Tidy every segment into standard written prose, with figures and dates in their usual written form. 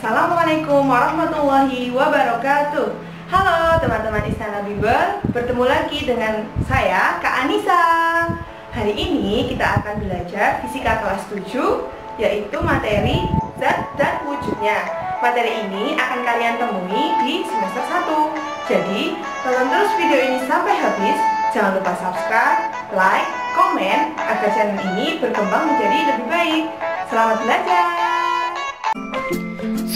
Assalamualaikum warahmatullahi wabarakatuh. Halo teman-teman Istana Bimbel, bertemu lagi dengan saya Kak Anissa. Hari ini kita akan belajar fisika kelas 7, yaitu materi zat dan wujudnya. Materi ini akan kalian temui di semester 1. Jadi, tonton terus video ini sampai habis. Jangan lupa subscribe, like, komen agar channel ini berkembang menjadi lebih baik. Selamat belajar.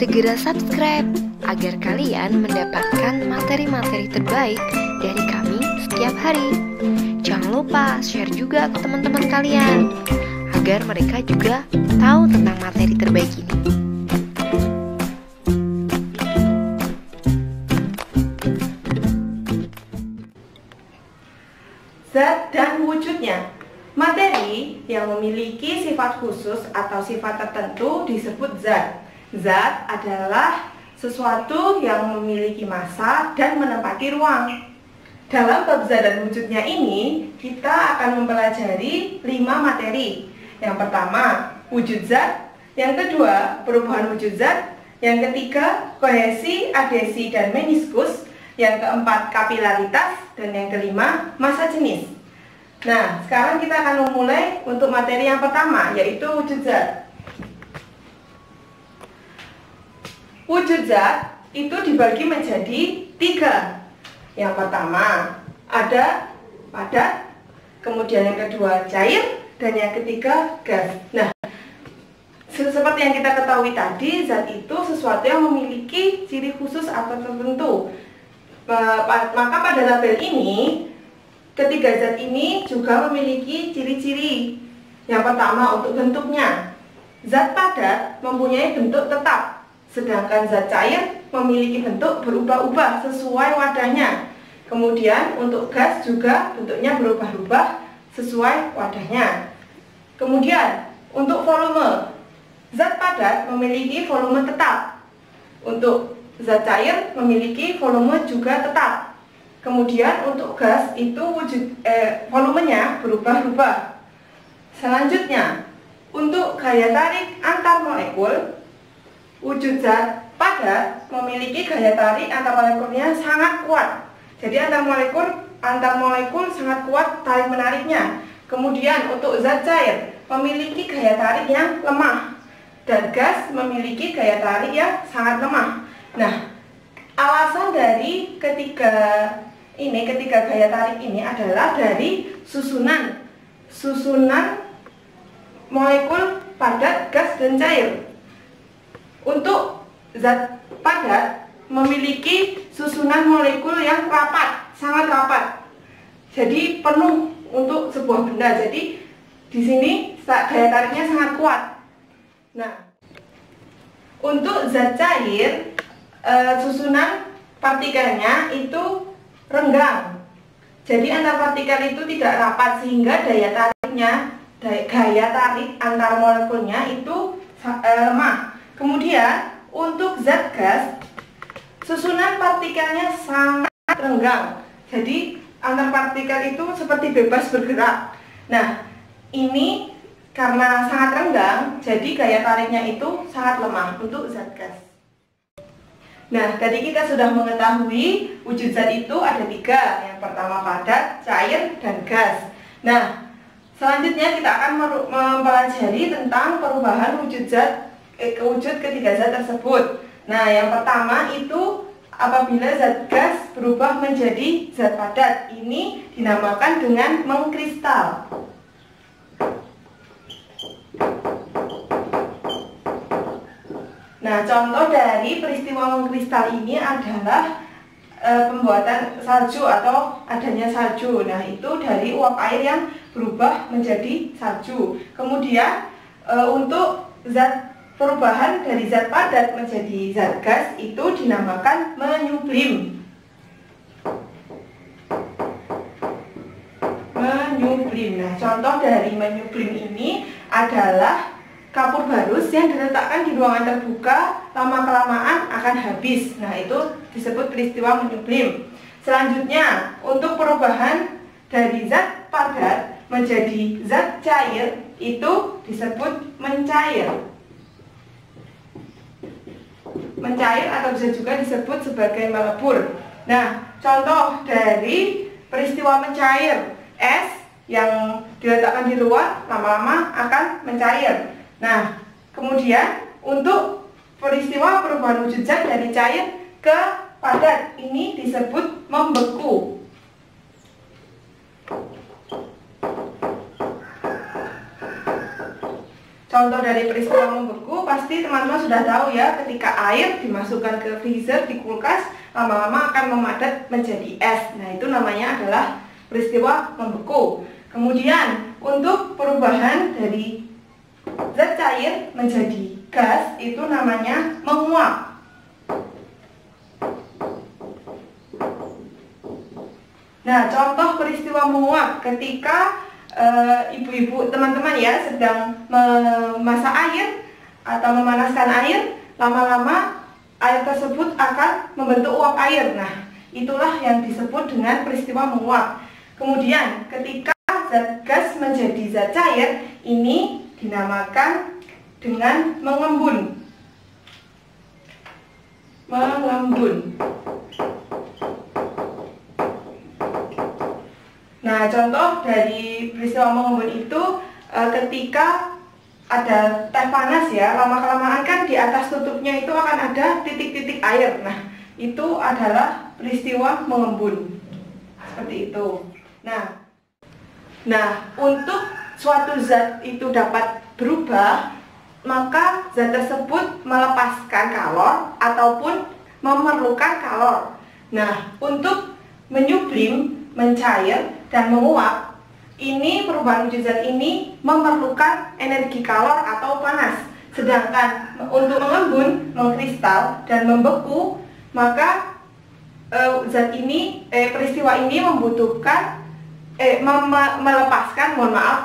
Segera subscribe agar kalian mendapatkan materi-materi terbaik dari kami setiap hari. Jangan lupa share juga ke teman-teman kalian agar mereka juga tahu tentang materi terbaik ini. Zat dan wujudnya. Materi yang memiliki sifat khusus atau sifat tertentu disebut zat. Zat adalah sesuatu yang memiliki massa dan menempati ruang. Dalam bab zat dan wujudnya ini, kita akan mempelajari 5 materi. Yang pertama, wujud zat. Yang kedua, perubahan wujud zat. Yang ketiga, kohesi, adhesi, dan meniskus. Yang keempat, kapilaritas. Dan yang kelima, massa jenis. Nah, sekarang kita akan memulai untuk materi yang pertama, yaitu wujud zat. Wujud zat itu dibagi menjadi 3. Yang pertama ada padat, kemudian yang kedua cair, dan yang ketiga gas. Nah, seperti yang kita ketahui tadi, zat itu sesuatu yang memiliki ciri khusus atau tertentu. Maka pada tabel ini, ketiga zat ini juga memiliki ciri-ciri. Yang pertama untuk bentuknya. Zat padat mempunyai bentuk tetap, sedangkan zat cair memiliki bentuk berubah-ubah sesuai wadahnya. Kemudian untuk gas juga bentuknya berubah-ubah sesuai wadahnya. Kemudian untuk volume, zat padat memiliki volume tetap. Untuk zat cair memiliki volume juga tetap. Kemudian untuk gas itu volumenya berubah-ubah. Selanjutnya, untuk gaya tarik antar molekul, wujud zat padat memiliki gaya tarik antar molekulnya sangat kuat. Jadi antar molekul sangat kuat tarik menariknya. Kemudian untuk zat cair memiliki gaya tarik yang lemah, dan gas memiliki gaya tarik yang sangat lemah. Nah, alasan dari ketiga gaya tarik ini adalah dari susunan molekul padat, gas, dan cair. Untuk zat padat memiliki susunan molekul yang rapat, sangat rapat. Jadi penuh untuk sebuah benda. Jadi di sini gaya tariknya sangat kuat. Nah, untuk zat cair, susunan partikelnya itu renggang. Jadi antar partikel itu tidak rapat sehingga gaya tarik antar molekulnya itu lemah. Kemudian untuk zat gas, susunan partikelnya sangat renggang. Jadi antar partikel itu seperti bebas bergerak. Nah, ini karena sangat renggang, jadi gaya tariknya itu sangat lemah untuk zat gas. Nah, tadi kita sudah mengetahui wujud zat itu ada 3. Yang pertama padat, cair, dan gas. Nah, selanjutnya kita akan mempelajari tentang perubahan wujud ketiga zat tersebut. Nah, yang pertama itu apabila zat gas berubah menjadi zat padat. Ini dinamakan dengan mengkristal. Nah, contoh dari peristiwa mengkristal ini adalah pembuatan salju atau adanya salju. Nah, itu dari uap air yang berubah menjadi salju. Kemudian untuk perubahan dari zat padat menjadi zat gas itu dinamakan menyublim. Nah, contoh dari menyublim ini adalah kapur barus yang diletakkan di ruangan terbuka, lama-kelamaan akan habis. Nah, itu disebut peristiwa menyublim. Selanjutnya, untuk perubahan dari zat padat menjadi zat cair itu disebut mencair. mencair atau bisa juga disebut sebagai melebur. Nah, contoh dari peristiwa mencair, es yang diletakkan di luar lama-lama akan mencair. Nah, kemudian untuk peristiwa perubahan wujud zat dari cair ke padat, ini disebut membeku. Contoh dari peristiwa membeku pasti teman-teman sudah tahu ya, ketika air dimasukkan ke freezer di kulkas, lama-lama akan memadat menjadi es. Nah, itu namanya adalah peristiwa membeku. Kemudian untuk perubahan dari zat cair menjadi gas, itu namanya menguap. Nah, contoh peristiwa menguap ketika ibu-ibu teman-teman ya sedang memasak air atau memanaskan air, lama-lama air tersebut akan membentuk uap air. Nah, itulah yang disebut dengan peristiwa menguap. Kemudian ketika zat gas menjadi zat cair, ini dinamakan dengan mengembun. Mengembun. Nah, contoh dari peristiwa mengembun itu ketika ada teh panas ya, lama-kelamaan kan di atas tutupnya itu akan ada titik-titik air. Nah, itu adalah peristiwa mengembun. Seperti itu. Nah, untuk suatu zat itu dapat berubah, maka zat tersebut melepaskan kalor ataupun memerlukan kalor. Nah, untuk menyublim, mencair, dan menguap, ini perubahan wujud zat ini memerlukan energi kalor atau panas. Sedangkan untuk mengembun, mengkristal, dan membeku, maka peristiwa ini membutuhkan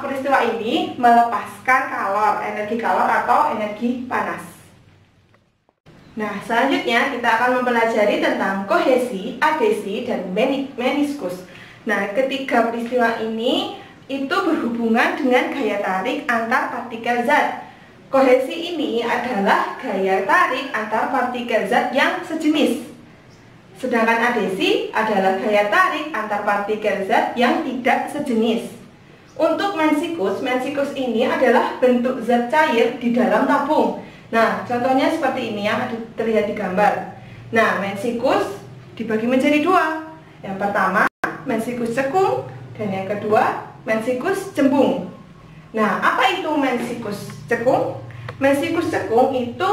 peristiwa ini melepaskan kalor, energi kalor atau energi panas. Nah, selanjutnya kita akan mempelajari tentang kohesi, adhesi, dan meniskus. Nah, ketiga peristiwa ini itu berhubungan dengan gaya tarik antar partikel zat. Kohesi ini adalah gaya tarik antar partikel zat yang sejenis. Sedangkan adhesi adalah gaya tarik antar partikel zat yang tidak sejenis. Untuk mensikus ini adalah bentuk zat cair di dalam tabung. Nah, contohnya seperti ini yang terlihat di gambar. Nah, mensikus dibagi menjadi dua. Yang pertama, mensikus cekung, dan yang kedua, mensikus cembung. Nah, apa itu mensikus cekung? Mensikus cekung itu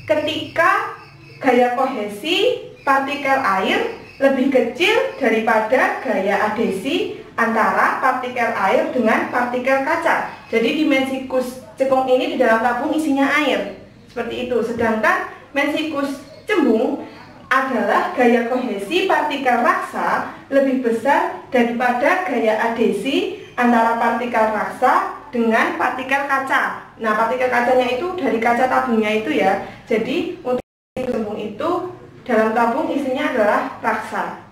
ketika gaya kohesi partikel air lebih kecil daripada gaya adhesi antara partikel air dengan partikel kaca. Jadi di mensikus cekung ini di dalam tabung isinya air. Seperti itu. Sedangkan mensikus cembung adalah gaya kohesi partikel raksa lebih besar daripada gaya adhesi antara partikel raksa dengan partikel kaca. Nah, partikel kacanya itu dari kaca tabungnya itu ya. Jadi untuk cembung itu dalam tabung isinya adalah raksa.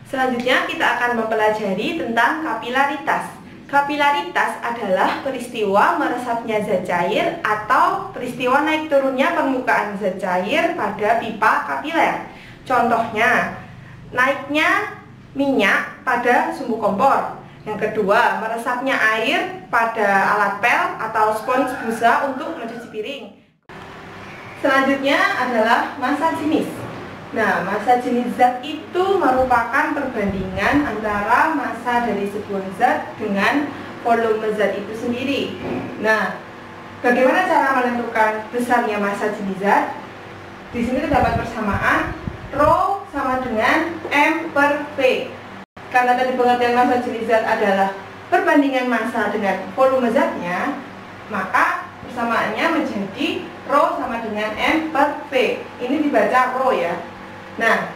Selanjutnya kita akan mempelajari tentang kapilaritas. Kapilaritas adalah peristiwa meresapnya zat cair atau peristiwa naik turunnya permukaan zat cair pada pipa kapiler. Contohnya, naiknya minyak pada sumbu kompor. Yang kedua, meresapnya air pada alat pel atau spons busa untuk mencuci piring. Selanjutnya adalah massa jenis. Nah, massa jenis zat itu merupakan perbandingan antara massa dari sebuah zat dengan volume zat itu sendiri. Nah, bagaimana cara menentukan besarnya massa jenis zat? Di sini terdapat persamaan Rho sama dengan M per V. Karena tadi pengertian massa jenis zat adalah perbandingan massa dengan volume zatnya, maka persamaannya menjadi Rho sama dengan M per V. Ini dibaca Rho ya. Nah,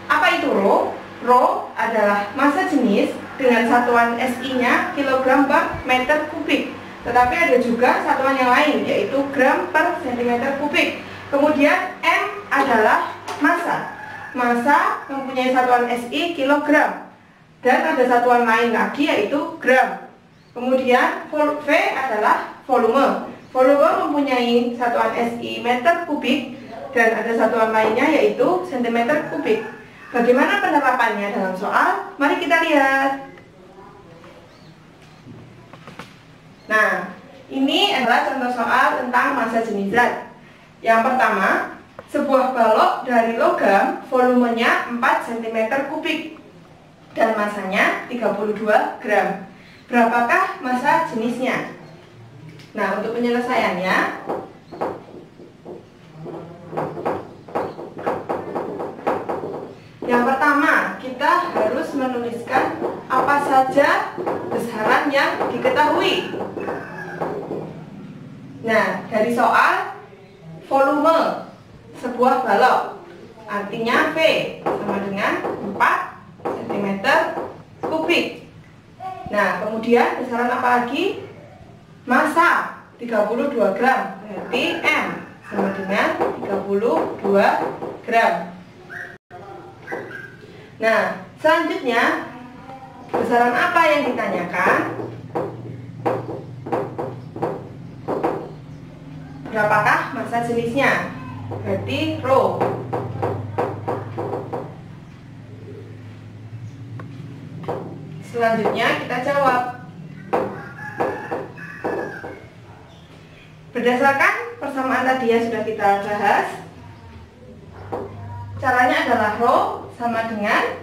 apa itu Rho? Rho adalah massa jenis dengan satuan SI-nya kilogram per meter kubik. Tetapi ada juga satuan yang lain, yaitu gram per sentimeter kubik. Kemudian M adalah massa. Massa mempunyai satuan SI kilogram. Dan ada satuan lain lagi, yaitu gram. Kemudian V adalah volume. volume mempunyai satuan SI meter kubik dan ada satuan lainnya yaitu sentimeter kubik. Bagaimana penerapannya dalam soal? Mari kita lihat. Nah, ini adalah contoh soal tentang massa jenis zat. Yang pertama, sebuah balok dari logam volumenya 4 cm kubik dan massanya 32 gram. Berapakah massa jenisnya? Nah, untuk penyelesaiannya, yang pertama kita harus menuliskan apa saja besaran yang diketahui. Nah, dari soal volume sebuah balok, artinya V sama dengan 4 cm kubik. Nah, kemudian besaran apa lagi? Massa 32 gram, berarti M sama dengan 32 gram. Nah, selanjutnya besaran apa yang ditanyakan? Berapakah massa jenisnya? Berarti rho. Selanjutnya kita jawab. Berdasarkan persamaan tadi yang sudah kita bahas, caranya adalah rho sama dengan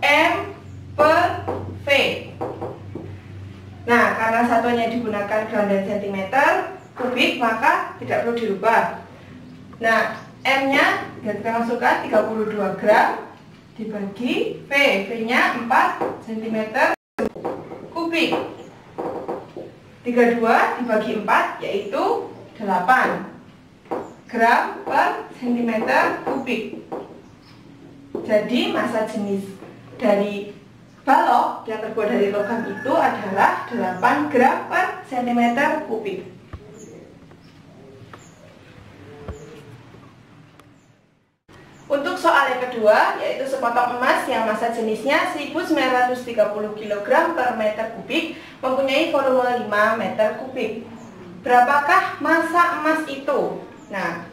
M per V. Nah, karena satuannya digunakan gram dan sentimeter kubik, maka tidak perlu dirubah. Nah, M-nya kita masukkan 32 gram dibagi V. V-nya 4 cm kubik. 32 dibagi 4 yaitu 8 gram per centimeter kubik. Jadi massa jenis dari balok yang terbuat dari logam itu adalah 8 gram per centimeter kubik. Untuk soal yang kedua, yaitu sepotong emas yang massa jenisnya 1930 kg per meter kubik mempunyai volume 5 meter kubik. Berapakah massa emas itu? Nah,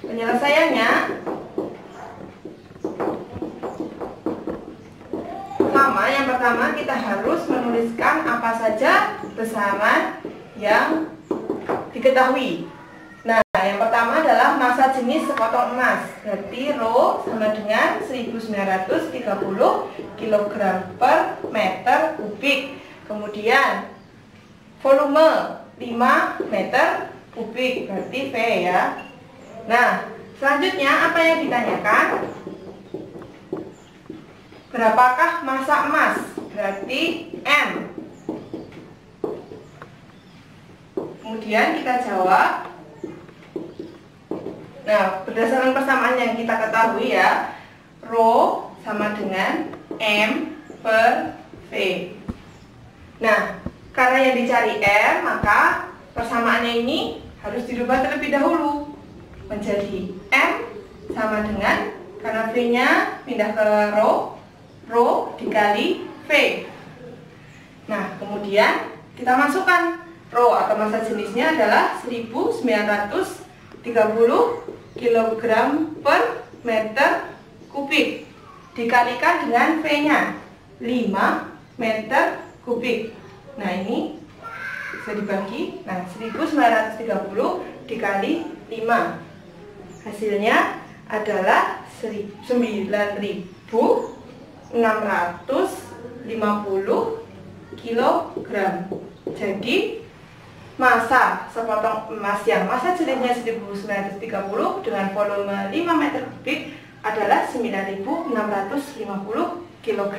penyelesaiannya yang pertama kita harus menuliskan apa saja besaran yang diketahui. Nah, yang pertama adalah massa jenis sepotong emas, berarti rho sama dengan 1930 kg per meter kubik. Kemudian volume 5 meter kubik, berarti V ya. Nah, selanjutnya apa yang ditanyakan? Berapakah massa emas? Berarti M. Kemudian kita jawab. Nah, berdasarkan persamaan yang kita ketahui ya, rho sama dengan M per V. Nah, karena yang dicari M, maka persamaannya ini harus dirubah terlebih dahulu menjadi M sama dengan, karena V-nya pindah ke rho dikali V. Nah, kemudian kita masukkan rho atau massa jenisnya adalah 1930 kg per meter kubik dikalikan dengan V-nya 5 meter kubik. Nah, ini bisa dibagi. Nah, 1930 dikali 5, hasilnya adalah 9.650 kg. Jadi massa sepotong emas yang massa jenisnya 1930 dengan volume 5 meter kubik adalah 9.650 kg.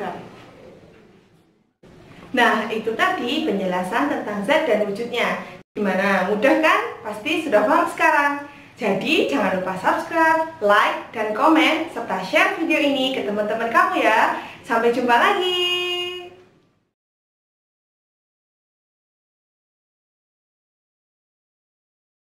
Nah, itu tadi penjelasan tentang zat dan wujudnya. Gimana? Mudah kan? Pasti sudah paham sekarang. Jadi jangan lupa subscribe, like, dan komen, serta share video ini ke teman-teman kamu ya. Sampai jumpa lagi.